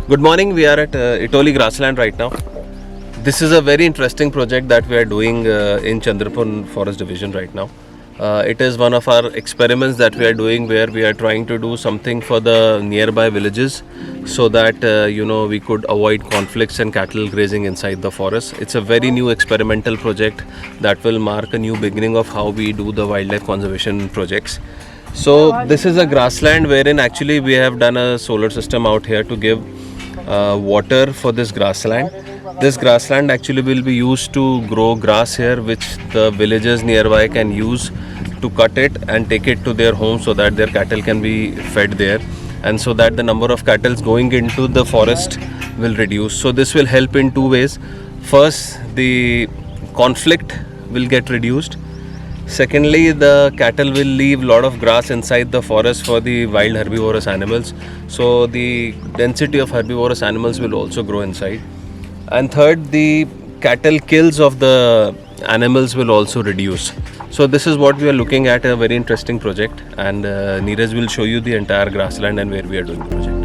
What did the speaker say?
Good morning, we are at Itoli Grassland right now. This is a very interesting project that we are doing in Chandrapur Forest Division right now. It is one of our experiments that we are doing where we are trying to do something for the nearby villages so that we could avoid conflicts and cattle grazing inside the forest. It's a very new experimental project that will mark a new beginning of how we do the wildlife conservation projects. So this is a grassland wherein actually we have done a solar system out here to give water for this grassland. This grassland actually will be used to grow grass here, which the villagers nearby can use to cut it and take it to their home so that their cattle can be fed there, and so that the number of cattle going into the forest will reduce. So this will help in two ways. First, the conflict will get reduced. Secondly, the cattle will leave a lot of grass inside the forest for the wild herbivorous animals. So the density of herbivorous animals will also grow inside. And third, the cattle kills of the animals will also reduce. So this is what we are looking at, a very interesting project, and Neeraj will show you the entire grassland and where we are doing the project.